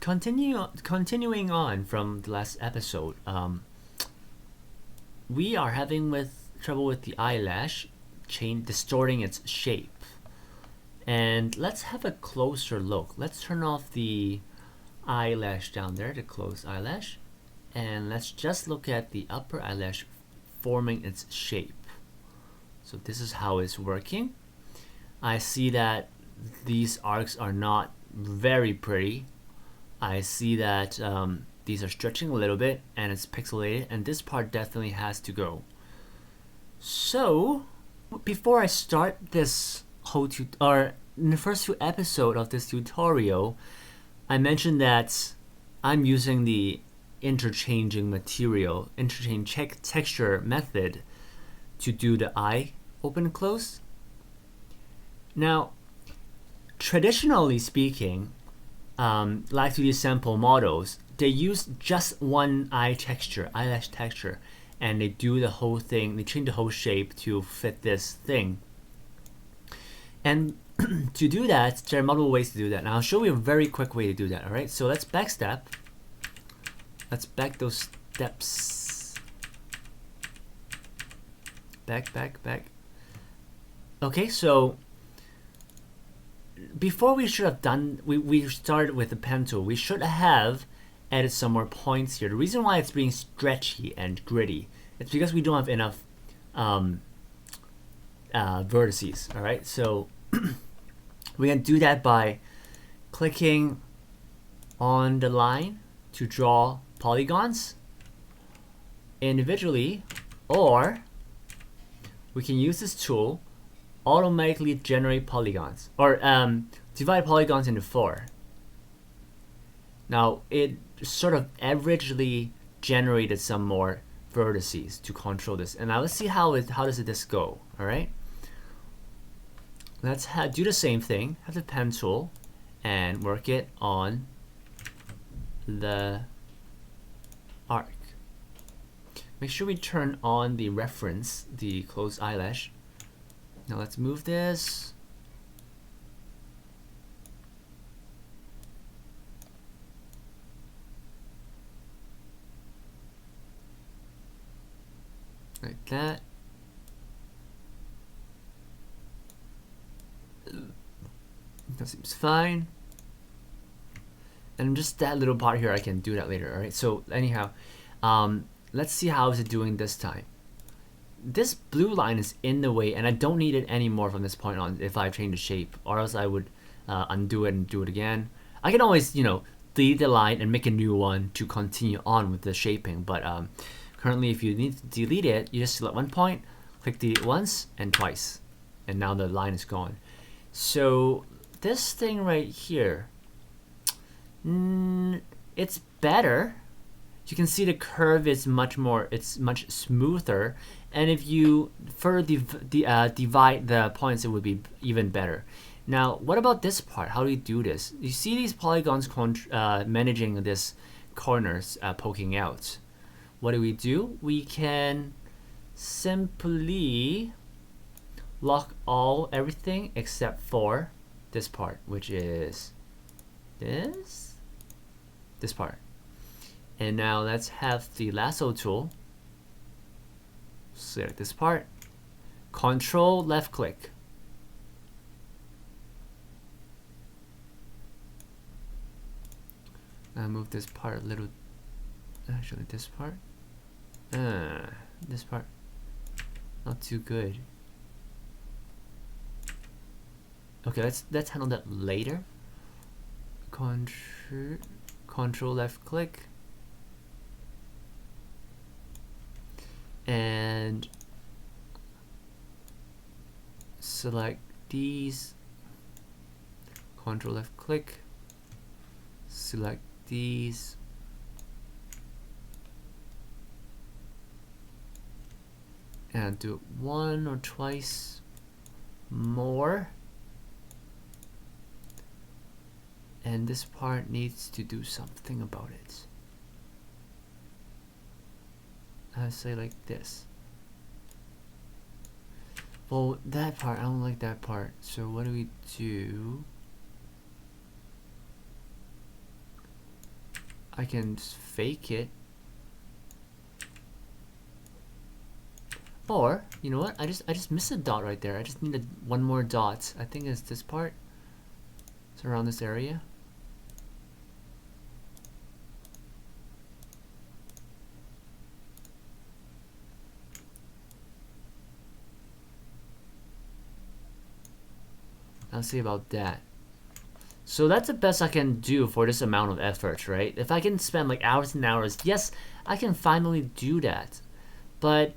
Continuing on from the last episode, we are having trouble with the eyelash distorting its shape. And let's have a closer look. Let's turn off the eyelash down there, the closed eyelash, and let's just look at the upper eyelash forming its shape. So this is how it's working. I see that these arcs are not very pretty. I see that these are stretching a little bit and it's pixelated, and this part definitely has to go. So before I start this whole in the first few episodes of this tutorial, I mentioned that I'm using the interchange texture method to do the eye open and close. Now, traditionally speaking, Live2D sample models, they use just one eyelash texture, and they do the whole thing, they change the whole shape to fit this thing. And to do that, there are multiple ways to do that. And I'll show you a very quick way to do that, alright? So let's backstep. Let's back those steps. Back. Okay, so before we should have done, we started with the pen tool. We should have added some more points here. The reason why it's being stretchy and gritty, it's because we don't have enough vertices, alright? So we can do that by clicking on the line to draw polygons individually, or we can use this tool, automatically generate polygons, or divide polygons into 4. Now it sort of averagely generated some more vertices to control this. And now let's see how does this go. All right, let's do the same thing. Have the pen tool and work it on the arc. Make sure we turn on the reference, the closed eyelash. Now let's move this. Like that. That seems fine. And just that little part here, I can do that later. All right. So anyhow, let's see how is it doing this time. This blue line is in the way, and I don't need it anymore from this point on if I change the shape, or else I would undo it and do it again. I can always, delete the line and make a new one to continue on with the shaping, but currently if you need to delete it, you just select one point, click delete once and twice, and now the line is gone. So this thing right here, it's better. You can see the curve is much smoother, and if you further divide the points, it would be even better. Now, what about this part? How do we do this? You see these polygons managing this corners poking out. What do? We can simply lock everything except for this part, which is this part. And now let's have the lasso tool. Select this part. Control left click. Now move this part a little. Actually, this part. This part. Not too good. Okay, let's handle that later. Control left click. And select these, control left click, select these, and do it one or twice more. And this part needs to do something about it. I say like this. Well, that part, I don't like that part. So what do? I can just fake it. Or, you know what? I just missed a dot right there. I just need one more dot. I think it's this part. It's around this area. I'll see about that. So that's the best I can do for this amount of effort, right? If I can spend like hours and hours, yes, I can finally do that. But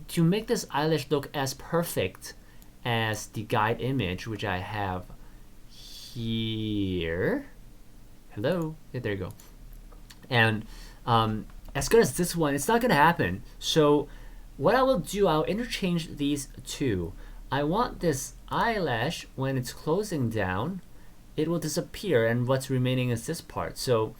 to make this eyelash look as perfect as the guide image, which I have here. Hello? Yeah, there you go. And as good as this one, it's not gonna happen. So what I will do, I'll interchange these two. I want this eyelash, when it's closing down, it will disappear, and what's remaining is this part. So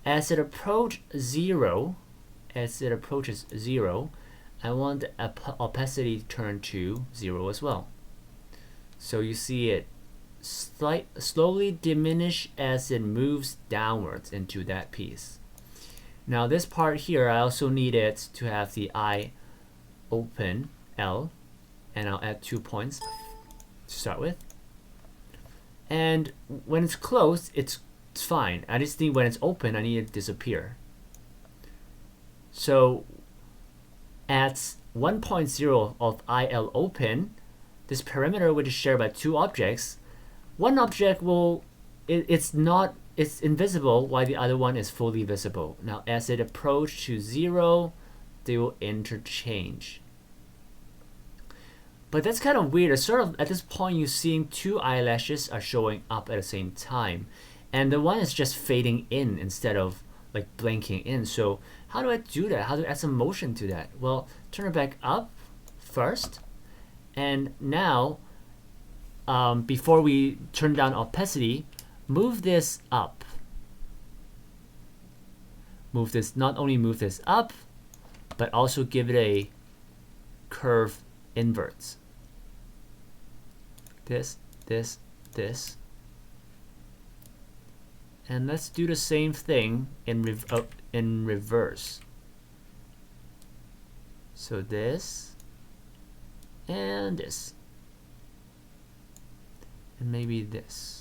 as it approaches zero, I want the opacity to turn to 0 as well. So you see it slowly diminish as it moves downwards into that piece. Now this part here, I also need it to have the eye open, L, and I'll add 2 points to start with. And when it's closed, it's fine. I just need when it's open, I need it to disappear. So at 1.0 of IL open, this perimeter, which is shared by two objects, one object will, it's invisible while the other one is fully visible. Now as it approaches to 0, they will interchange. But that's kind of weird. It's sort of, at this point, you're seeing two eyelashes are showing up at the same time. And the one is just fading in instead of like blinking in. So how do I do that? How do I add some motion to that? Well, turn it back up first. And now, before we turn down opacity, move this up. Not only move this up, but also give it a curve inverts. This. And let's do the same thing in reverse. So this and this. And maybe this.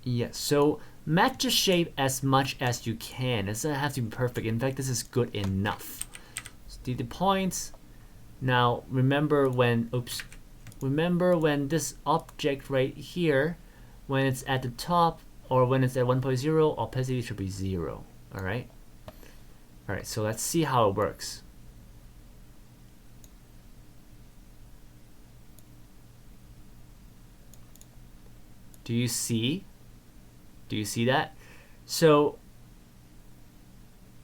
Yes, so match the shape as much as you can. It doesn't have to be perfect. In fact, this is good enough. So do the points. Now remember when this object right here, when it's at the top or when it's at 1.0, opacity should be 0. Alright? Alright, so let's see how it works. Do you see that? So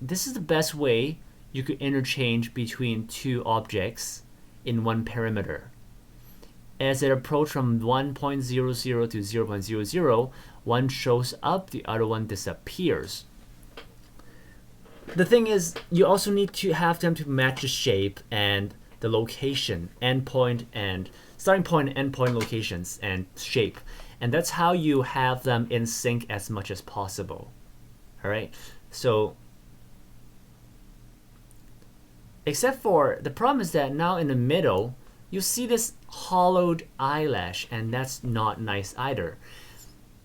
this is the best way you could interchange between two objects in one perimeter. As it approaches from 1.00 to 0.00, one shows up, the other one disappears. The thing is, you also need to have them to match the shape and the location, endpoint and starting point, endpoint locations and shape. And that's how you have them in sync as much as possible. Alright? So, except for, the problem is that now in the middle, you see this hollowed eyelash, and that's not nice either.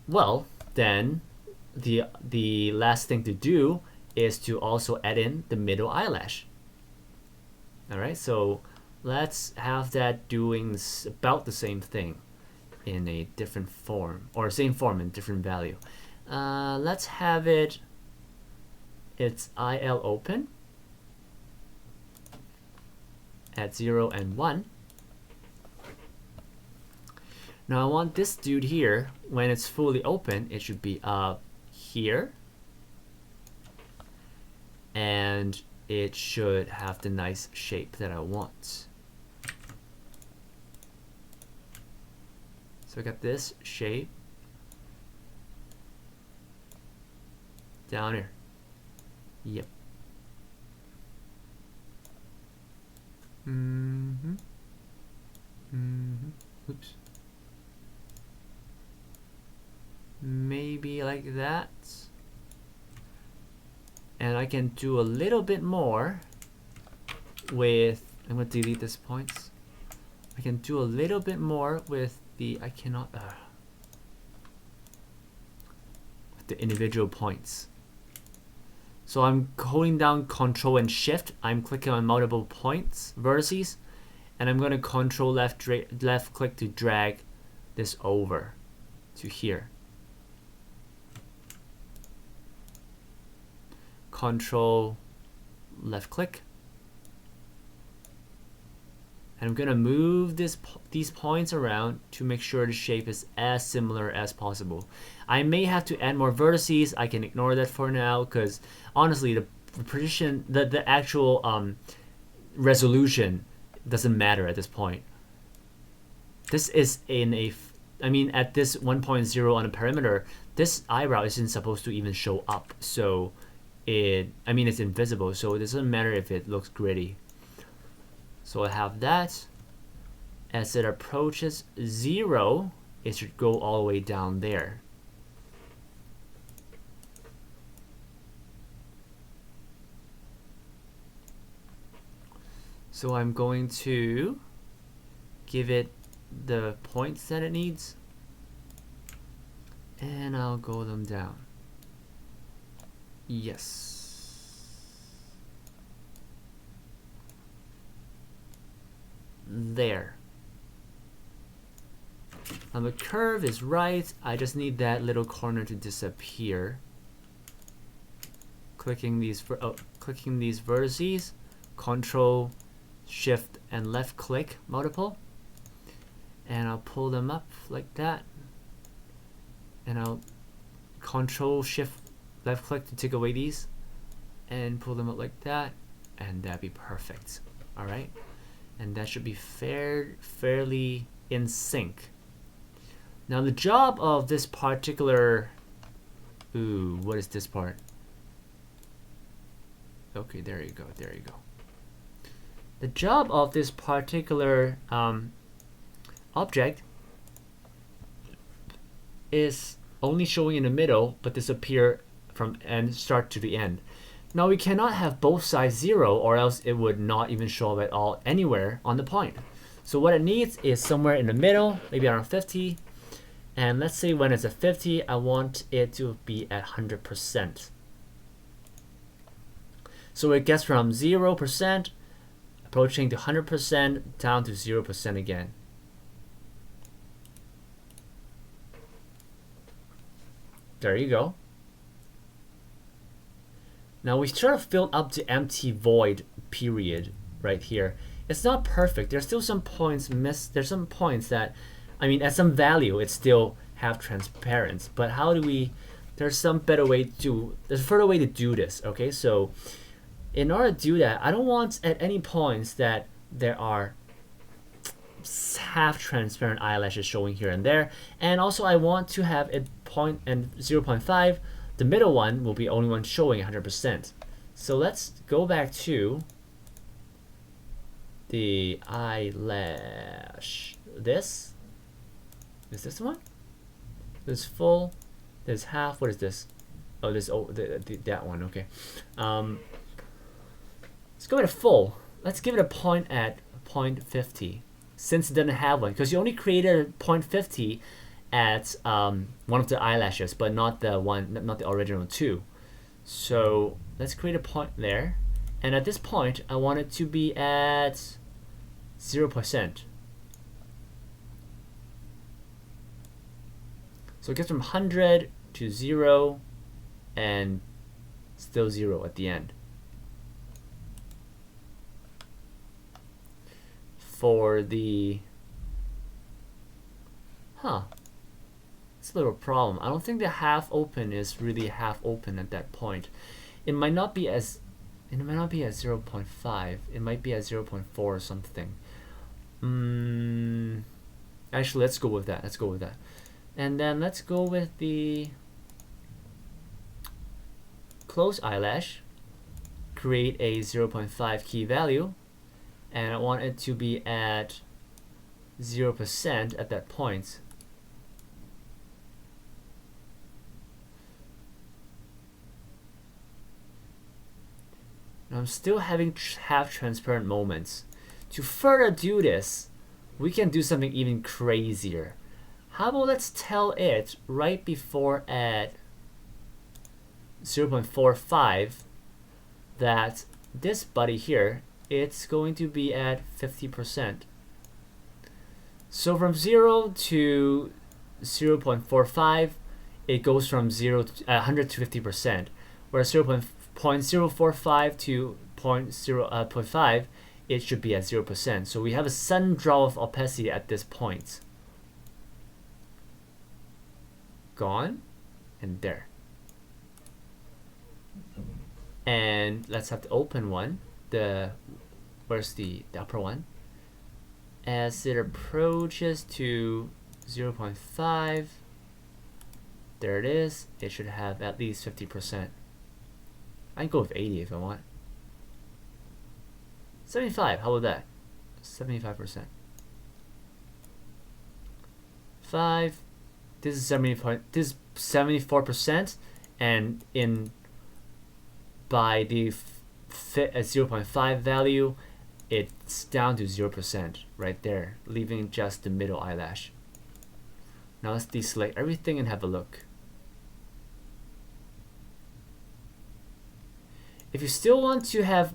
Well, then, the last thing to do is to also add in the middle eyelash. Alright, so let's have that doing about the same thing in a different form, or same form in different value. Let's have it's IL open at 0 and 1. Now I want this dude here, when it's fully open, it should be up here. And it should have the nice shape that I want. So I got this shape down here. Yep. like that. And I can do a little bit more with, I'm going to delete this points. I can do a little bit more with the, I cannot, with the individual points. So I'm holding down Control and Shift. I'm clicking on multiple points, vertices, and I'm going to Control left click to drag this over to here. Control left click. And I'm going to move these points around to make sure the shape is as similar as possible. I may have to add more vertices. I can ignore that for now because honestly the precision, the actual resolution doesn't matter at this point. This is in a, I mean at this 1.0 on the perimeter, this eyebrow isn't supposed to even show up. So I mean it's invisible, so it doesn't matter if it looks gritty. So I have that. As it approaches 0, it should go all the way down there. So I'm going to give it the points that it needs, and I'll go them down. Yes. There. Now the curve is right. I just need that little corner to disappear. Clicking these vertices, Control, Shift, and left click multiple, and I'll pull them up like that. And I'll Control, Shift, left click to take away these, and pull them up like that, and that'd be perfect. All right. And that should be fairly in sync. Now the job of this particular, what is this part? Okay, there you go, there you go. The job of this particular object is only showing in the middle, but disappear from end start to the end. Now we cannot have both sides 0 or else it would not even show up at all anywhere on the point. So what it needs is somewhere in the middle, maybe around 50. And let's say when it's at 50, I want it to be at 100%. So it gets from 0% approaching to 100% down to 0% again. There you go. Now we sort of filled up the empty void period right here. It's not perfect. There's still some points missed. There's some points that, I mean, at some value, it's still half transparent. But how do we? There's some better way to. There's a further way to do this. Okay, so in order to do that, I don't want at any points that there are half transparent eyelashes showing here and there. And also, I want to have a point and 0.5. The middle one will be the only one showing 100%. So let's go back to the eyelash. This is this one. This full. This half. What is this? Oh, this. Oh, that one. Okay. Let's go with a full. Let's give it a point at 0.50, since it doesn't have one, because you only created 0.50 at one of the eyelashes, but not the original 2. So let's create a point there, and at this point I want it to be at 0%. So it gets from 100 to 0 and still 0 at the end. For the it's a little problem. I don't think the half open is really half open at that point. It might not be at 0.5. It might be at 0.4 or something. Actually, let's go with that. Let's go with that. And then let's go with the close eyelash. Create a 0.5 key value. And I want it to be at 0% at that point. I'm still having half transparent moments. To further do this, we can do something even crazier. How about let's tell it right before at 0.45 that this buddy here, it's going to be at 50%. So from 0 to 0.45, it goes from 100 to 50%, whereas 0.045 to 0.5, it should be at 0%. So we have a sudden drop of opacity at this point. Gone, and there. And let's have the open one. Where's the upper one? As it approaches to 0.5, there it is. It should have at least 50%. I can go with 80 if I want. 75, how about that? 75%. 5. This is 74%, and by the 0.5 value, it's down to 0% right there, leaving just the middle eyelash. Now let's deselect everything and have a look. If you still want to have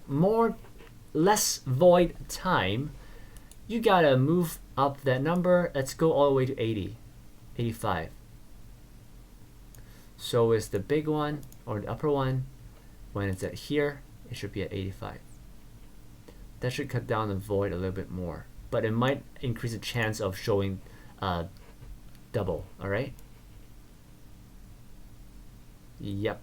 less void time, you gotta move up that number. Let's go all the way to 80, 85. So is the big one or the upper one. When it's at here, it should be at 85. That should cut down the void a little bit more, but it might increase the chance of showing double. All right. Yep.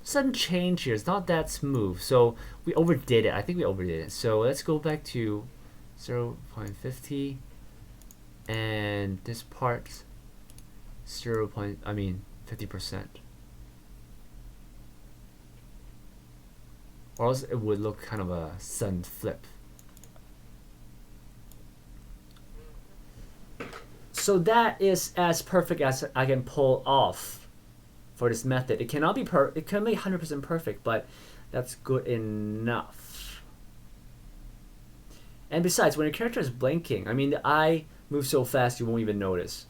Sudden change here. It's not that smooth, so we overdid it. I think we overdid it. So let's go back to 0.50, and this part 50%. Or else it would look kind of a sudden flip. So that is as perfect as I can pull off for this method. It cannot be it can be 100% perfect, but that's good enough. And besides, when your character is blinking, I mean, the eye moves so fast you won't even notice.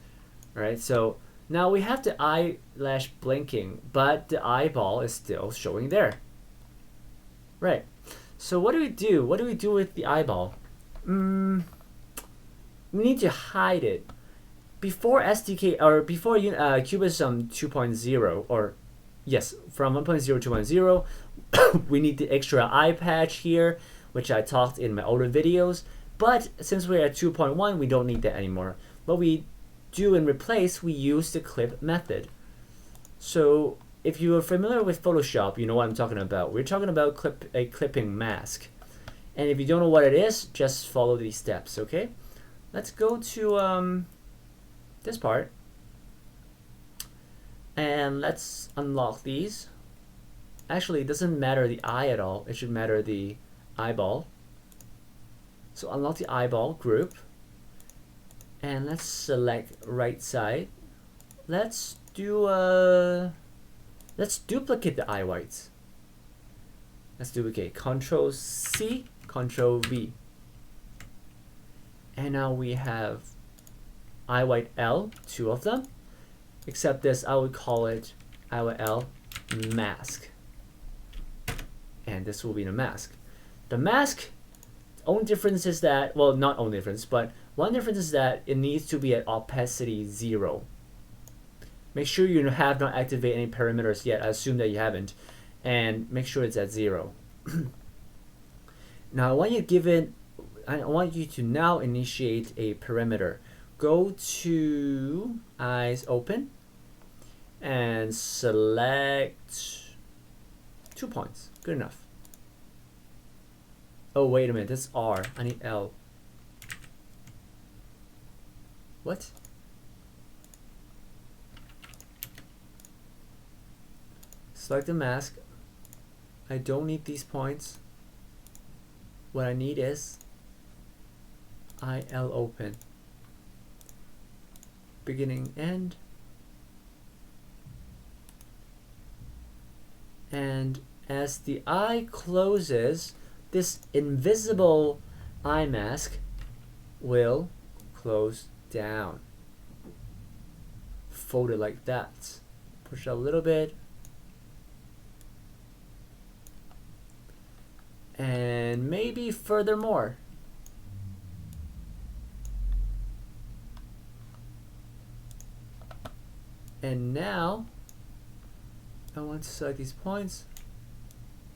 Right? So now we have the eyelash blinking, but the eyeball is still showing there. Right. So what do we do? What do we do with the eyeball? We need to hide it. Before SDK or before Cubism 2.0, or yes, from 1.0 to 1.0, we need the extra eye patch here, which I talked in my older videos. But since we're at 2.1, we don't need that anymore. What we do in replace, we use the clip method. So if you are familiar with Photoshop, you know what I'm talking about. We're talking about a clipping mask. And if you don't know what it is, just follow these steps, okay? Let's go to this part. And let's unlock these. Actually, it doesn't matter the eye at all. It should matter the eyeball. So unlock the eyeball group. And let's select right side. Let's duplicate the eye whites. Let's duplicate. Control C, Control V. And now we have eye white L, 2 of them. Except this, I would call it eye white L mask. And this will be the mask. The mask, only difference is that, well, not only difference, but one difference is that it needs to be at opacity 0. Make sure you have not activated any parameters yet. I assume that you haven't. And make sure it's at 0. Now I want you to now initiate a parameter. Go to eyes open and select 2 points. Good enough. Oh, wait a minute. This is R. I need L. What? Select the mask. I don't need these points. What I need is IL open. Beginning, end. And as the eye closes, this invisible eye mask will close down. Fold it like that. Push out a little bit. And maybe furthermore. And now I want to select these points,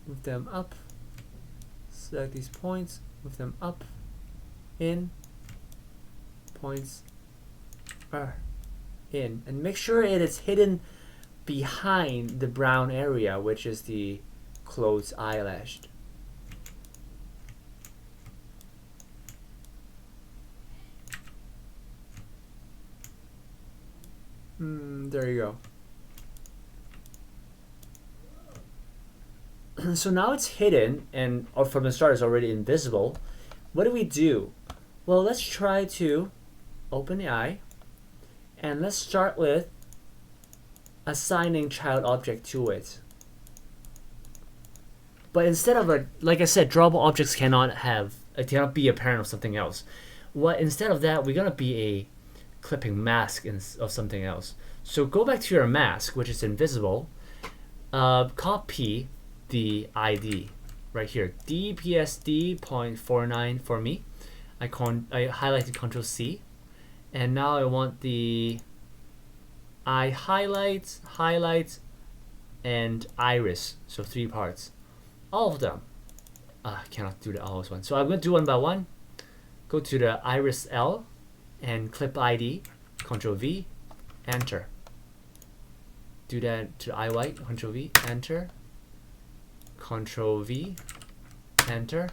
move them up, select these points, move them up, in, points, in, and make sure it is hidden behind the brown area, which is the closed eyelash. There you go. So now it's hidden, and from the start it's already invisible. What do we do? Well, let's try to open the eye, and let's start with assigning child object to it. But instead of like I said, drawable objects cannot be a parent of something else. Instead of that, we're gonna be a clipping mask of something else. So go back to your mask, which is invisible. Copy the ID right here, DPSD.49 for me. I highlighted Control C, and now I want the eye highlights, and iris. So 3 parts, all of them. I cannot do that all at once. So I'm going to do one by one. Go to the iris L and clip ID, Control V, enter. Do that to eye white, Control V, enter. Control V, enter.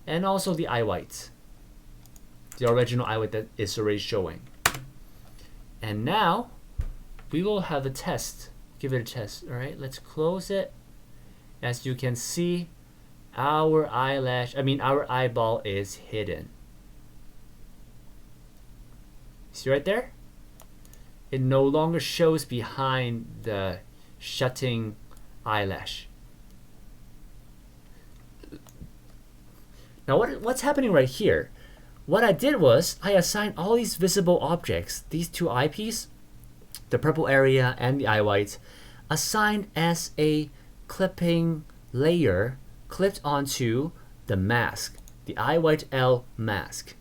And also the eye white, the original eye white that is already showing. And now we will have a test. Give it a test. All right, let's close it. As you can see, our eyeball is hidden. See right there? It no longer shows behind the shutting eyelash. Now what's happening right here? What I did was I assigned all these visible objects, these 2 eyepieces, the purple area and the eye white, assigned as a clipping layer clipped onto the mask, the eye white L mask.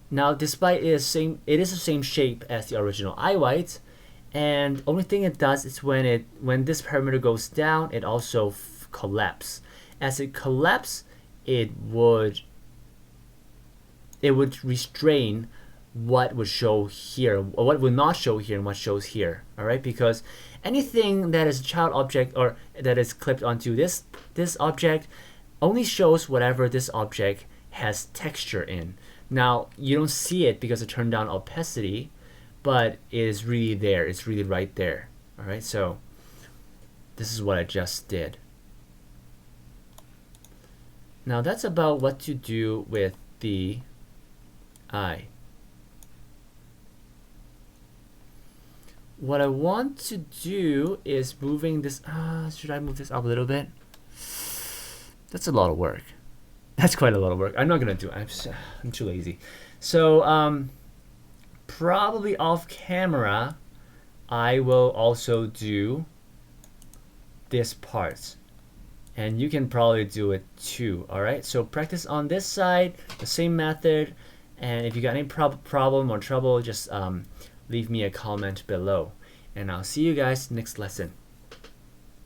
Now, despite it is the same shape as the original eye white, and only thing it does is when this parameter goes down, it also collapses. As it collapses, it would restrain what would show here, or what would not show here, and what shows here. All right, because anything that is a child object or that is clipped onto this object only shows whatever this object has texture in. Now, you don't see it because I turned down opacity, but it is really there. It's really right there. All right, so this is what I just did. Now, that's about what to do with the eye. What I want to do is moving this. Should I move this up a little bit? That's a lot of work. That's quite a lot of work. I'm not gonna do it. I'm too lazy. So probably off camera, I will also do this part, and you can probably do it too. All right. So practice on this side, the same method, and if you got any problem or trouble, just leave me a comment below, and I'll see you guys next lesson.